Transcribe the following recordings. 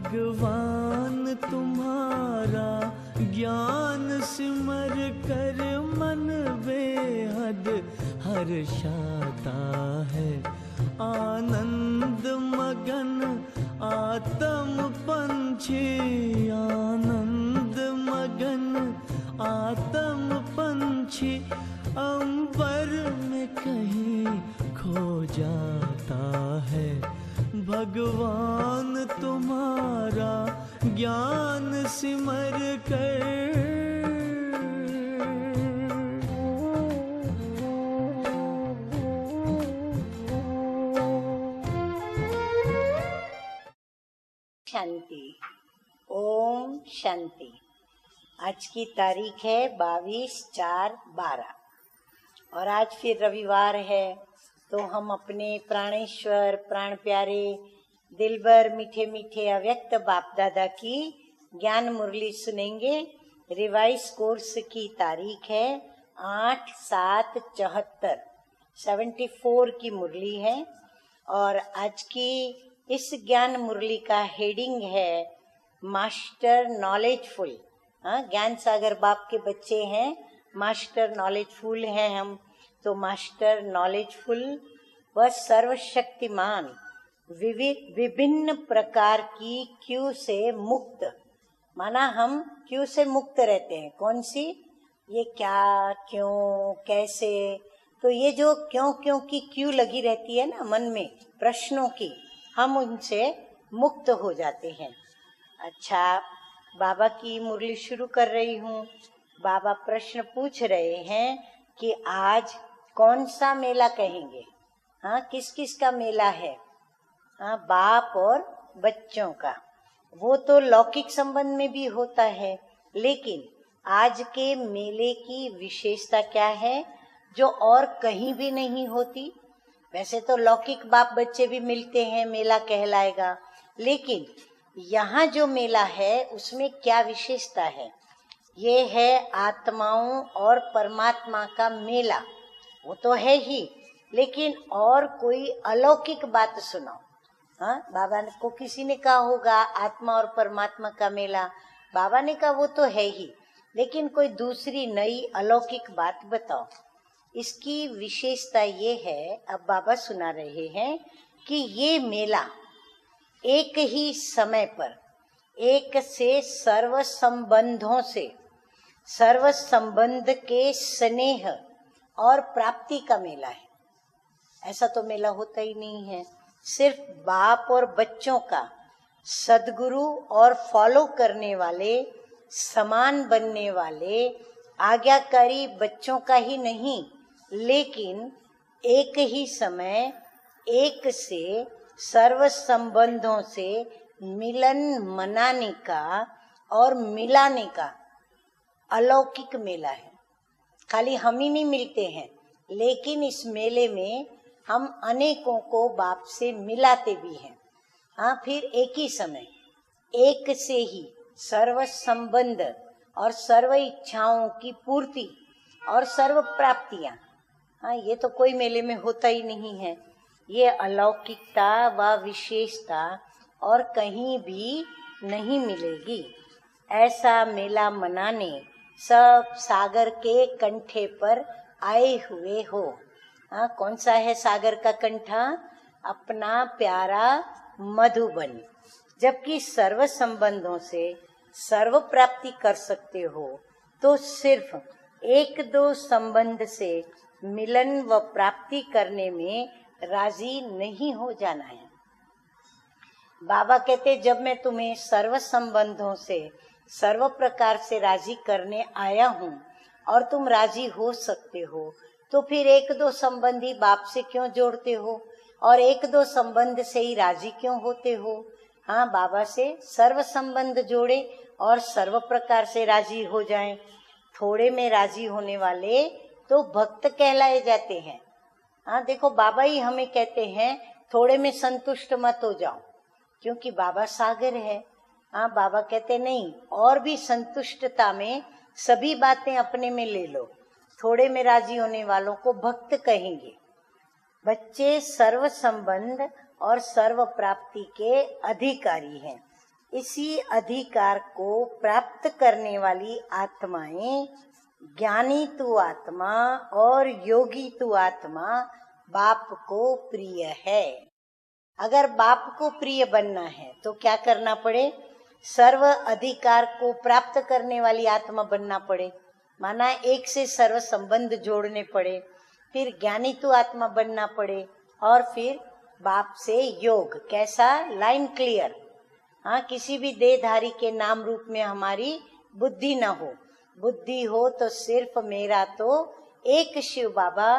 भगवान तुम्हारा ज्ञान सिमर कर मन बेहद हर्षाता है। आनंद मगन आत्म पंछी, आनंद मगन आत्म पंछी अंबर में कहीं खो जाता है। भगवान तुम्हारा ज्ञान सिमर कर। शांति। ओम शांति। आज की तारीख है 22/4/12 और आज फिर रविवार है, तो हम अपने प्राणेश्वर प्राण प्यारे दिलबर मीठे मीठे अव्यक्त बाप दादा की ज्ञान मुरली सुनेंगे। रिवाइज कोर्स की तारीख है 8/7/74, 74 की मुरली है। और आज की इस ज्ञान मुरली का हेडिंग है मास्टर नॉलेजफुल। ज्ञान सागर बाप के बच्चे हैं, मास्टर नॉलेजफुल हैं हम, तो मास्टर नॉलेजफुल व सर्वशक्तिमान विभिन्न प्रकार की क्यू से मुक्त, माना हम क्यू से मुक्त रहते हैं। कौन सी? ये क्या, क्यों, कैसे, तो ये जो क्यों की क्यू लगी रहती है ना मन में, प्रश्नों की, हम उनसे मुक्त हो जाते हैं। अच्छा, बाबा की मुरली शुरू कर रही हूँ। बाबा प्रश्न पूछ रहे हैं कि आज कौन सा मेला कहेंगे? किस किस का मेला है? बाप और बच्चों का। वो तो लौकिक संबंध में भी होता है, लेकिन आज के मेले की विशेषता क्या है जो और कहीं भी नहीं होती? वैसे तो लौकिक बाप बच्चे भी मिलते हैं, मेला कहलाएगा, लेकिन यहाँ जो मेला है उसमें क्या विशेषता है? ये है आत्माओं और परमात्मा का मेला। वो तो है ही, लेकिन और कोई अलौकिक बात सुनाओ। बाबा को किसी ने कहा होगा आत्मा और परमात्मा का मेला, बाबा ने कहा वो तो है ही, लेकिन कोई दूसरी नई अलौकिक बात बताओ। इसकी विशेषता ये है, अब बाबा सुना रहे हैं कि ये मेला एक ही समय पर एक से सर्व संबंधों से, सर्व संबंध के स्नेह और प्राप्ति का मेला है। ऐसा तो मेला होता ही नहीं है। सिर्फ बाप और बच्चों का, सदगुरु और फॉलो करने वाले, समान बनने वाले, आज्ञाकारी बच्चों का ही नहीं, लेकिन एक ही समय एक से सर्व संबंधों से मिलन मनाने का और मिलाने का अलौकिक मेला है। खाली हम ही नहीं मिलते हैं, लेकिन इस मेले में हम अनेकों को बाप से मिलाते भी हैं। फिर एक ही समय एक से ही सर्व संबंध और सर्व इच्छाओं की पूर्ति और सर्व प्राप्तियां, ये तो कोई मेले में होता ही नहीं है। ये अलौकिकता व विशेषता और कहीं भी नहीं मिलेगी। ऐसा मेला मनाने सब सागर के कंठे पर आए हुए हो। कौन सा है सागर का कंठा? अपना प्यारा मधुबन। जबकि सर्व संबंधों से सर्व प्राप्ति कर सकते हो, तो सिर्फ एक दो संबंध से मिलन व प्राप्ति करने में राजी नहीं हो जाना है। बाबा कहते, जब मैं तुम्हें सर्व संबंधों से सर्व प्रकार से राजी करने आया हूँ और तुम राजी हो सकते हो, तो फिर एक दो संबंधी बाप से क्यों जोड़ते हो और एक दो संबंध से ही राजी क्यों होते हो? बाबा से सर्व संबंध जोड़े और सर्व प्रकार से राजी हो जाएं। थोड़े में राजी होने वाले तो भक्त कहलाए जाते हैं। देखो, बाबा ही हमें कहते हैं थोड़े में संतुष्ट मत हो जाओ, क्योंकि बाबा सागर है। बाबा कहते नहीं, और भी संतुष्टता में सभी बातें अपने में ले लो। थोड़े में राजी होने वालों को भक्त कहेंगे। बच्चे सर्व संबंध और सर्व प्राप्ति के अधिकारी हैं, इसी अधिकार को प्राप्त करने वाली आत्माएं, ज्ञानी तु आत्मा और योगी तु आत्मा बाप को प्रिय है। अगर बाप को प्रिय बनना है तो क्या करना पड़े? सर्व अधिकार को प्राप्त करने वाली आत्मा बनना पड़े, माना एक से सर्व संबंध जोड़ने पड़े, फिर ज्ञानी तु आत्मा बनना पड़े, और फिर बाप से योग। कैसा? Line clear. हाँ, किसी भी देहधारी के नाम रूप में हमारी बुद्धि न हो। बुद्धि हो तो सिर्फ मेरा तो एक शिव बाबा,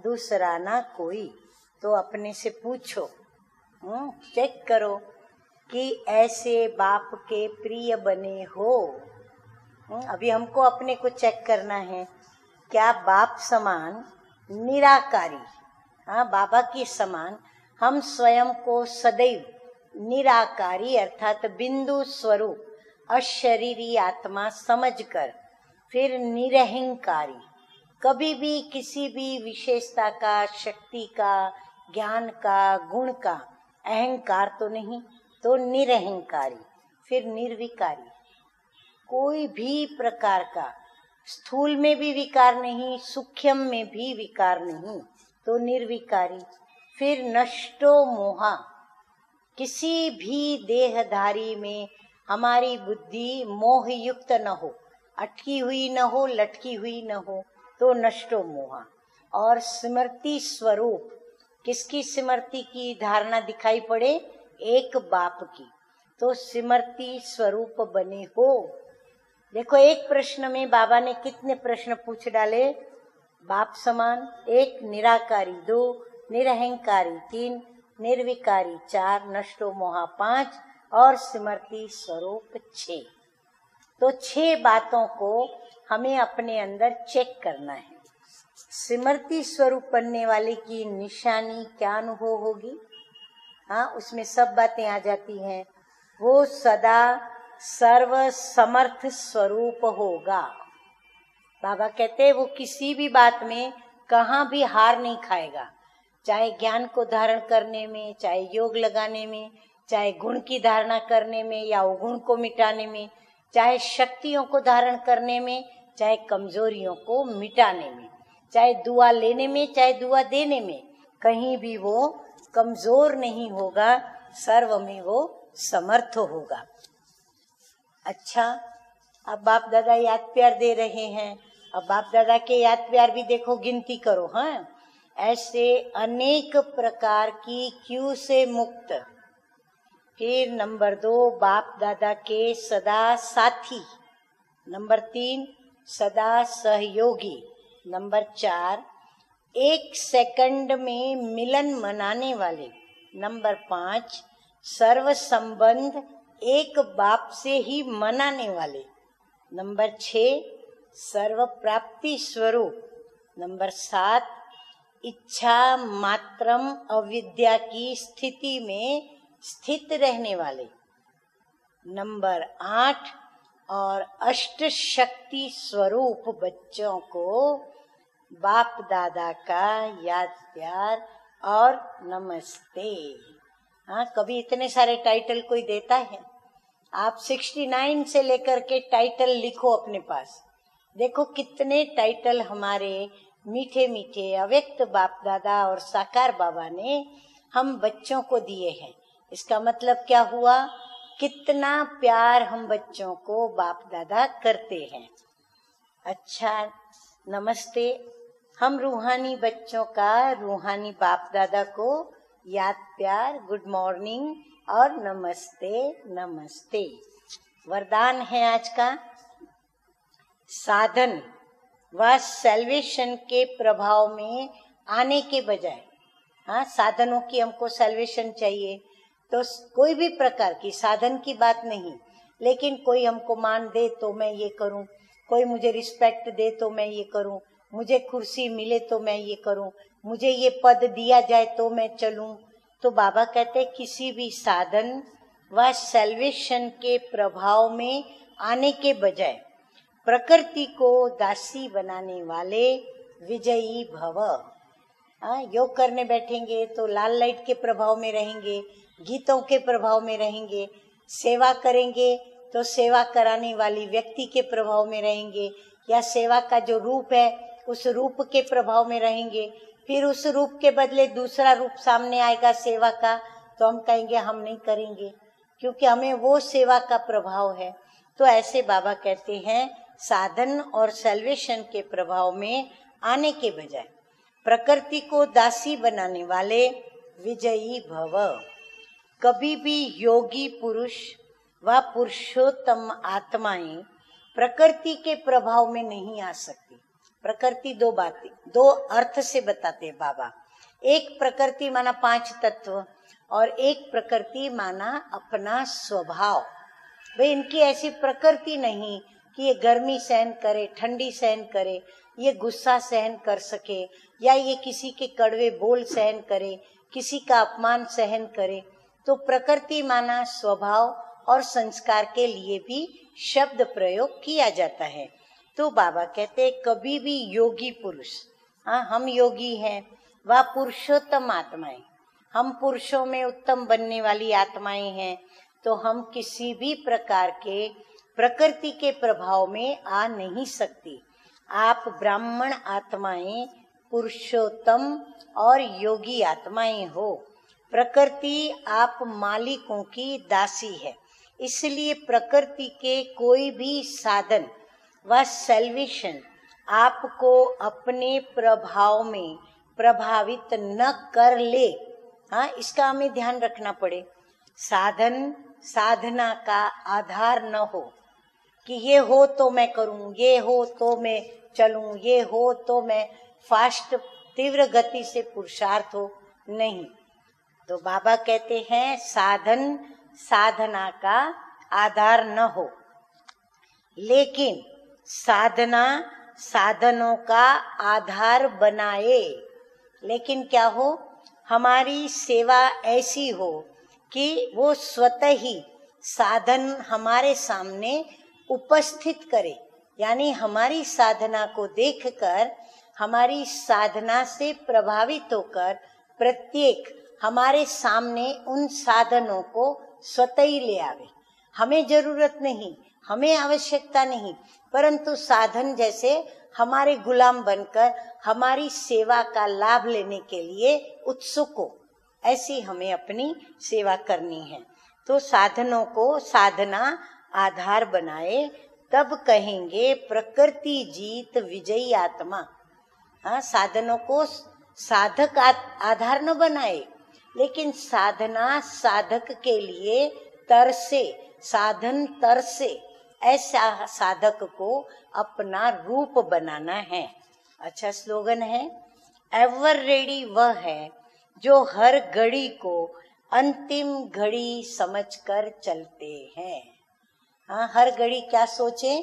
दूसरा ना कोई। तो अपने से पूछो, चेक करो कि ऐसे बाप के प्रिय बने हो। अभी हमको अपने को चेक करना है, क्या बाप समान निराकारी, हाँ बाबा के समान हम स्वयं को सदैव निराकारी अर्थात बिंदु स्वरूप अशरीरी आत्मा समझकर फिर निरहंकारी, कभी भी किसी भी विशेषता का, शक्ति का, ज्ञान का, गुण का अहंकार तो नहीं, तो निरहंकारी, फिर निर्विकारी, कोई भी प्रकार का स्थूल में भी विकार नहीं, सूक्ष्म में भी विकार नहीं, तो निर्विकारी। फिर नष्टो मोहा, किसी भी देहधारी में हमारी बुद्धि मोह युक्त न हो, अटकी हुई न हो, लटकी हुई न हो, तो नष्टो मोहा। और स्मृति स्वरूप, किसकी स्मृति की धारणा दिखाई पड़े? एक बाप की, तो स्मृति स्वरूप बने हो। देखो, एक प्रश्न में बाबा ने कितने प्रश्न पूछ डाले? बाप समान 1, निराकारी 2, निरहंकारी 3, निर्विकारी 4, नष्टो मोहा 5 और स्मृति स्वरूप 6। तो 6 बातों को हमें अपने अंदर चेक करना है। स्मृति स्वरूप बनने वाले की निशानी क्या अनुभव होगी? हाँ, उसमें सब बातें आ जाती हैं। वो सदा सर्व समर्थ स्वरूप होगा। बाबा कहते हैं वो किसी भी बात में कहाँ भी हार नहीं खाएगा, चाहे ज्ञान को धारण करने में, चाहे योग लगाने में, चाहे गुण की धारणा करने में या अवगुण को मिटाने में, चाहे शक्तियों को धारण करने में, चाहे कमजोरियों को मिटाने में, चाहे दुआ लेने में, चाहे दुआ देने में, कहीं भी वो कमजोर नहीं होगा, सर्व में वो समर्थ होगा। अच्छा, अब बाप दादा याद प्यार दे रहे हैं। अब बाप दादा के याद प्यार भी देखो, गिनती करो। हाँ, ऐसे अनेक प्रकार की क्यू से मुक्त। फिर नंबर 2, बाप दादा के सदा साथी। नंबर 3, सदा सहयोगी। नंबर 4, 1 सेकंड में मिलन मनाने वाले। नंबर 5, सर्व संबंध एक बाप से ही मनाने वाले। नंबर 6, सर्व प्राप्ति स्वरूप। नंबर 7, इच्छा मात्रम अविद्या की स्थिति में स्थित रहने वाले। नंबर 8 और अष्ट शक्ति स्वरूप बच्चों को बाप दादा का याद प्यार और नमस्ते। हाँ, कभी इतने सारे टाइटल कोई देता है? आप 69 से लेकर के टाइटल लिखो अपने पास, देखो कितने टाइटल हमारे मीठे मीठे अव्यक्त बाप दादा और साकार बाबा ने हम बच्चों को दिए हैं। इसका मतलब क्या हुआ? कितना प्यार हम बच्चों को बाप दादा करते हैं। अच्छा, नमस्ते। हम रूहानी बच्चों का रूहानी बाप दादा को याद प्यार, गुड मॉर्निंग और नमस्ते नमस्ते। वरदान है आज का, साधन व सेल्वेशन के प्रभाव में आने के बजाय, हाँ, साधनों की हमको सेल्वेशन चाहिए, तो कोई भी प्रकार की साधन की बात नहीं, लेकिन कोई हमको मान दे तो मैं ये करूं, कोई मुझे रिस्पेक्ट दे तो मैं ये करूं, मुझे कुर्सी मिले तो मैं ये करूं, मुझे ये पद दिया जाए तो मैं चलूं। तो बाबा कहते किसी भी साधन व सेल्वेशन के प्रभाव में आने के बजाय प्रकृति को दासी बनाने वाले विजयी भव। योग करने बैठेंगे तो लाल लाइट के प्रभाव में रहेंगे, गीतों के प्रभाव में रहेंगे, सेवा करेंगे तो सेवा कराने वाली व्यक्ति के प्रभाव में रहेंगे, या सेवा का जो रूप है उस रूप के प्रभाव में रहेंगे। फिर उस रूप के बदले दूसरा रूप सामने आएगा सेवा का, तो हम कहेंगे हम नहीं करेंगे, क्योंकि हमें वो सेवा का प्रभाव है। तो ऐसे बाबा कहते हैं साधन और सेल्वेशन के प्रभाव में आने के बजाय प्रकृति को दासी बनाने वाले विजयी भव। कभी भी योगी पुरुष व पुरुषोत्तम आत्माएं प्रकृति के प्रभाव में नहीं आ सकती। प्रकृति दो बातें, दो अर्थ से बताते हैं बाबा। एक प्रकृति माना 5 तत्व, और एक प्रकृति माना अपना स्वभाव। भाई इनकी ऐसी प्रकृति नहीं कि ये गर्मी सहन करे, ठंडी सहन करे, ये गुस्सा सहन कर सके, या ये किसी के कड़वे बोल सहन करे, किसी का अपमान सहन करे। तो प्रकृति माना स्वभाव, और संस्कार के लिए भी शब्द प्रयोग किया जाता है। तो बाबा कहते कभी भी योगी पुरुष, हाँ हम योगी हैं, वह पुरुषोत्तम आत्माएं, हम पुरुषों में उत्तम बनने वाली आत्माएं हैं, तो हम किसी भी प्रकार के प्रकृति के प्रभाव में आ नहीं सकती। आप ब्राह्मण आत्माएं पुरुषोत्तम और योगी आत्माएं हो। प्रकृति आप मालिकों की दासी है, इसलिए प्रकृति के कोई भी साधन व सेल्वेशन आपको अपने प्रभाव में प्रभावित न कर ले। हाँ, इसका हमें ध्यान रखना पड़े। साधन साधना का आधार न हो कि ये हो तो मैं करूं, ये हो तो मैं चलूं, ये हो तो मैं फास्ट तीव्र गति से पुरुषार्थ हो, नहीं। तो बाबा कहते हैं साधन साधना का आधार न हो, लेकिन साधना साधनों का आधार बनाए। लेकिन क्या हो, हमारी सेवा ऐसी हो कि वो स्वतः ही साधन हमारे सामने उपस्थित करे, यानी हमारी साधना को देखकर, हमारी साधना से प्रभावित होकर प्रत्येक हमारे सामने उन साधनों को स्वतः ही ले आवे। हमें जरूरत नहीं, हमें आवश्यकता नहीं, परंतु साधन जैसे हमारे गुलाम बनकर हमारी सेवा का लाभ लेने के लिए उत्सुक हो, ऐसी हमें अपनी सेवा करनी है। तो साधनों को साधना आधार बनाए, तब कहेंगे प्रकृति जीत विजयी आत्मा। हाँ, साधनों को साधक आधार न बनाए, लेकिन साधना साधक के लिए तरसे, साधन तरसे, ऐसा साधक को अपना रूप बनाना है। अच्छा स्लोगन है, एवर रेडी वह है जो हर घड़ी को अंतिम घड़ी समझकर चलते हैं। हाँ, हर घड़ी क्या सोचे,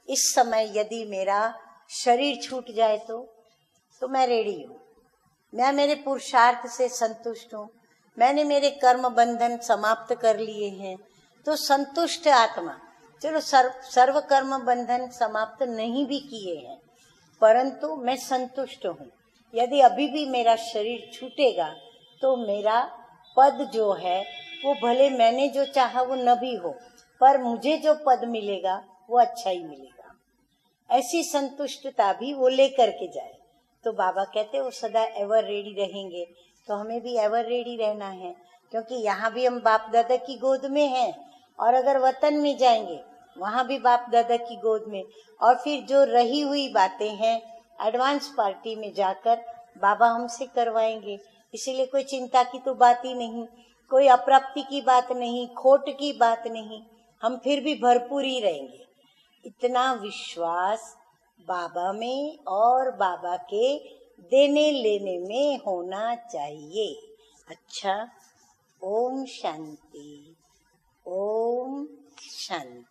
इस समय यदि मेरा शरीर छूट जाए तो मैं रेडी हूँ, मैं मेरे पुरुषार्थ से संतुष्ट हूँ, मैंने मेरे कर्म बंधन समाप्त कर लिए हैं, तो संतुष्ट आत्मा। चलो सर्व कर्म बंधन समाप्त नहीं भी किए हैं, परंतु मैं संतुष्ट हूँ। यदि अभी भी मेरा शरीर छूटेगा तो मेरा पद जो है वो भले मैंने जो चाहा वो न भी हो, पर मुझे जो पद मिलेगा वो अच्छा ही मिलेगा। ऐसी संतुष्टता भी वो लेकर के जाए। तो बाबा कहते वो सदा एवर रेडी रहेंगे, तो हमें भी एवर रेडी रहना है, क्योंकि यहाँ भी हम बाप दादा की गोद में हैं, और अगर वतन में जाएंगे वहाँ भी बाप दादा की गोद में। और फिर जो रही हुई बातें हैं एडवांस पार्टी में जाकर बाबा हमसे करवाएंगे। इसीलिए कोई चिंता की तो बात ही नहीं, कोई अप्राप्ति की बात नहीं, खोट की बात नहीं, हम फिर भी भरपूर ही रहेंगे। इतना विश्वास बाबा में और बाबा के देने लेने में होना चाहिए। अच्छा, ओम शांति, ओम शांति।